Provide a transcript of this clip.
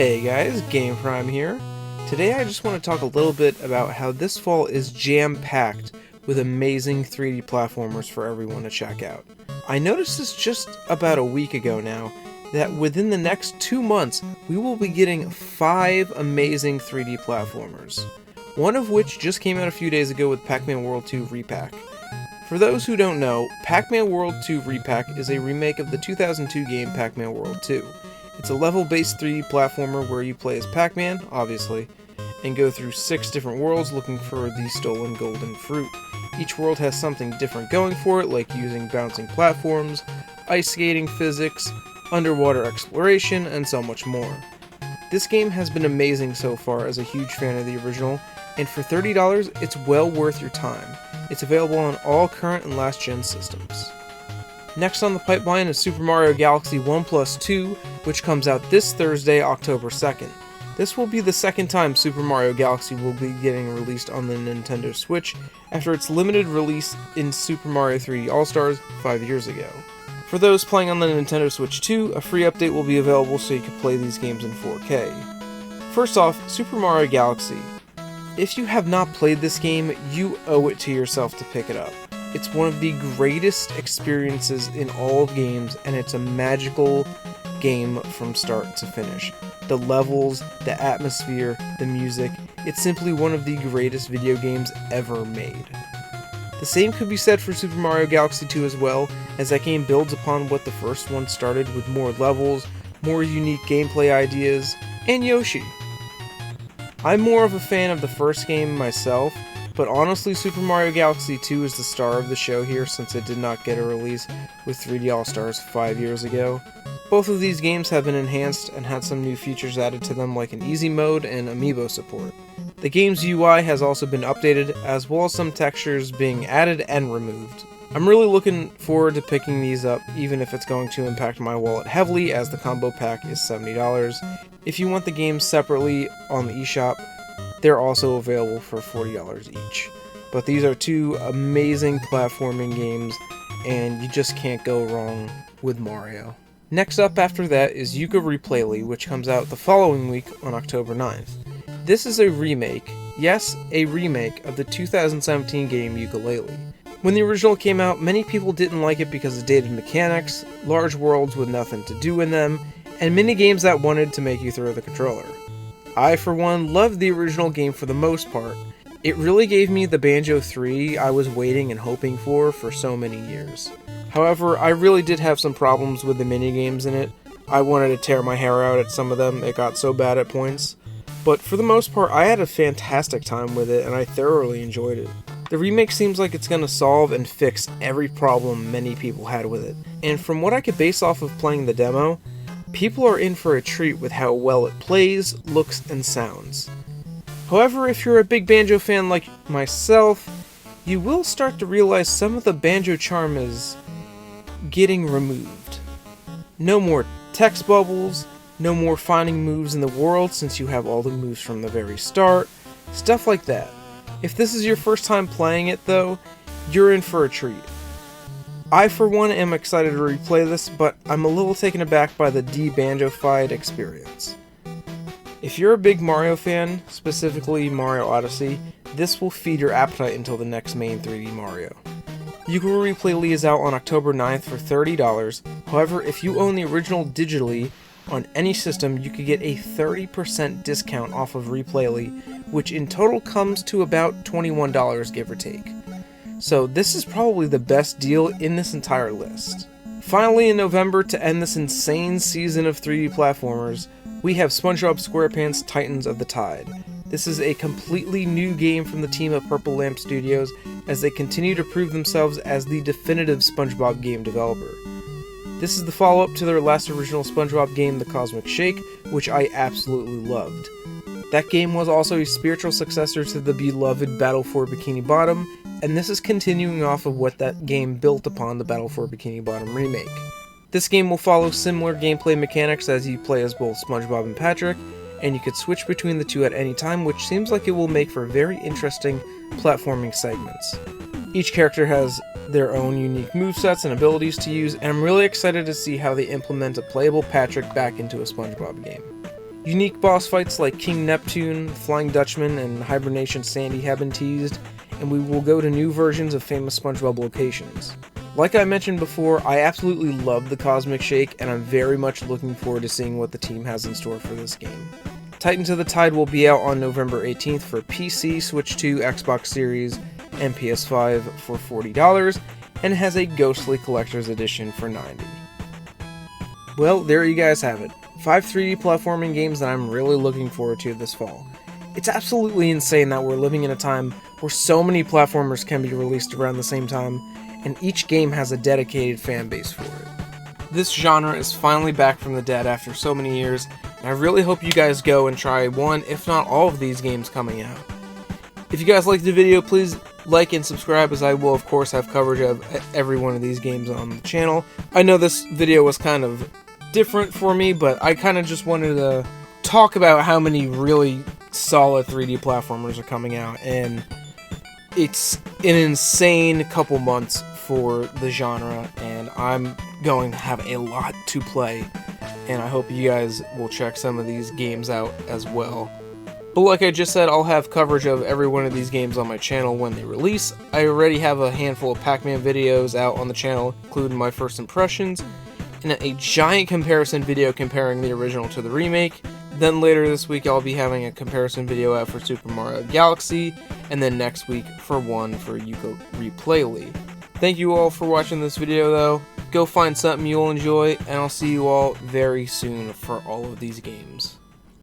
Hey guys, Game Prime here. Today I just want to talk a little bit about how this fall is jam-packed with amazing 3D platformers for everyone to check out. I noticed this just about a week ago now, that within the next 2 months we will be getting 5 amazing 3D platformers. One of which just came out a few days ago with Pac-Man World 2 Repack. For those who don't know, Pac-Man World 2 Repack is a remake of the 2002 game Pac-Man World 2. It's a level-based 3D platformer where you play as Pac-Man, obviously, and go through 6 different worlds looking for the stolen golden fruit. Each world has something different going for it, like using bouncing platforms, ice skating physics, underwater exploration, and so much more. This game has been amazing so far as a huge fan of the original, and for $30, it's well worth your time. It's available on all current and last-gen systems. Next on the pipeline is Super Mario Galaxy 1+2, which comes out this Thursday, October 2nd. This will be the second time Super Mario Galaxy will be getting released on the Nintendo Switch after its limited release in Super Mario 3D All-Stars 5 years ago. For those playing on the Nintendo Switch 2, a free update will be available so you can play these games in 4K. First off, Super Mario Galaxy. If you have not played this game, you owe it to yourself to pick it up. It's one of the greatest experiences in all of games, and it's a magical game from start to finish. The levels, the atmosphere, the music, it's simply one of the greatest video games ever made. The same could be said for Super Mario Galaxy 2 as well, as that game builds upon what the first one started with more levels, more unique gameplay ideas, and Yoshi. I'm more of a fan of the first game myself, but honestly Super Mario Galaxy 2 is the star of the show here since it did not get a release with 3D All-Stars 5 years ago. Both of these games have been enhanced and had some new features added to them like an easy mode and amiibo support. The game's UI has also been updated, as well as some textures being added and removed. I'm really looking forward to picking these up, even if it's going to impact my wallet heavily as the combo pack is $70. If you want the games separately on the eShop, they're also available for $40 each. But these are 2 amazing platforming games, and you just can't go wrong with Mario. Next up after that is Yooka-Laylee, which comes out the following week on October 9th. This is a remake, yes, a remake of the 2017 game Yooka-Laylee. When the original came out, many people didn't like it because of dated mechanics, large worlds with nothing to do in them, and minigames that wanted to make you throw the controller. I, for one, loved the original game for the most part. It really gave me the Banjo 3 I was waiting and hoping for so many years. However, I really did have some problems with the minigames in it. I wanted to tear my hair out at some of them, it got so bad at points. But for the most part, I had a fantastic time with it and I thoroughly enjoyed it. The remake seems like it's going to solve and fix every problem many people had with it. And from what I could base off of playing the demo, people are in for a treat with how well it plays, looks, and sounds. However, if you're a big Banjo fan like myself, you will start to realize some of the Banjo charm is getting removed. No more text bubbles, no more finding moves in the world since you have all the moves from the very start, stuff like that. If this is your first time playing it though, you're in for a treat. I for one am excited to replay this, but I'm a little taken aback by the de-Banjo-fied experience. If you're a big Mario fan, specifically Mario Odyssey, this will feed your appetite until the next main 3D Mario. Yooka-Laylee is out on October 9th for $30, however if you own the original digitally on any system you could get a 30% discount off of Replayly, which in total comes to about $21 give or take. So this is probably the best deal in this entire list. Finally in November, to end this insane season of 3D platformers, we have SpongeBob SquarePants Titans of the Tide. This is a completely new game from the team at Purple Lamp Studios as they continue to prove themselves as the definitive SpongeBob game developer. This is the follow-up to their last original SpongeBob game, The Cosmic Shake, which I absolutely loved. That game was also a spiritual successor to the beloved Battle for Bikini Bottom, and this is continuing off of what that game built upon the Battle for Bikini Bottom remake. This game will follow similar gameplay mechanics as you play as both SpongeBob and Patrick, and you could switch between the two at any time, which seems like it will make for very interesting platforming segments. Each character has their own unique movesets and abilities to use, and I'm really excited to see how they implement a playable Patrick back into a SpongeBob game. Unique boss fights like King Neptune, Flying Dutchman, and Hibernation Sandy have been teased, and we will go to new versions of famous SpongeBob locations. Like I mentioned before, I absolutely love the Cosmic Shake, and I'm very much looking forward to seeing what the team has in store for this game. Titans of the Tide will be out on November 18th for PC, Switch 2, Xbox Series, and PS5 for $40, and has a Ghostly Collector's Edition for $90. Well, there you guys have it. 5 3D platforming games that I'm really looking forward to this fall. It's absolutely insane that we're living in a time where so many platformers can be released around the same time, and each game has a dedicated fan base for it. This genre is finally back from the dead after so many years, and I really hope you guys go and try one, if not all of these games coming out. If you guys liked the video, please like and subscribe, as I will of course have coverage of every one of these games on the channel. I know this video was kind of different for me, but I kind of just wanted to talk about how many really solid 3D platformers are coming out, and it's an insane couple months for the genre, and I'm going to have a lot to play, and I hope you guys will check some of these games out as well. But like I just said, I'll have coverage of every one of these games on my channel when they release. I already have a handful of Pac-Man videos out on the channel, including my first impressions, and a giant comparison video comparing the original to the remake. Then later this week I'll be having a comparison video out for Super Mario Galaxy, and then next week for one for Yooka-Replay. Thank you all for watching this video though. Go find something you'll enjoy, and I'll see you all very soon for all of these games.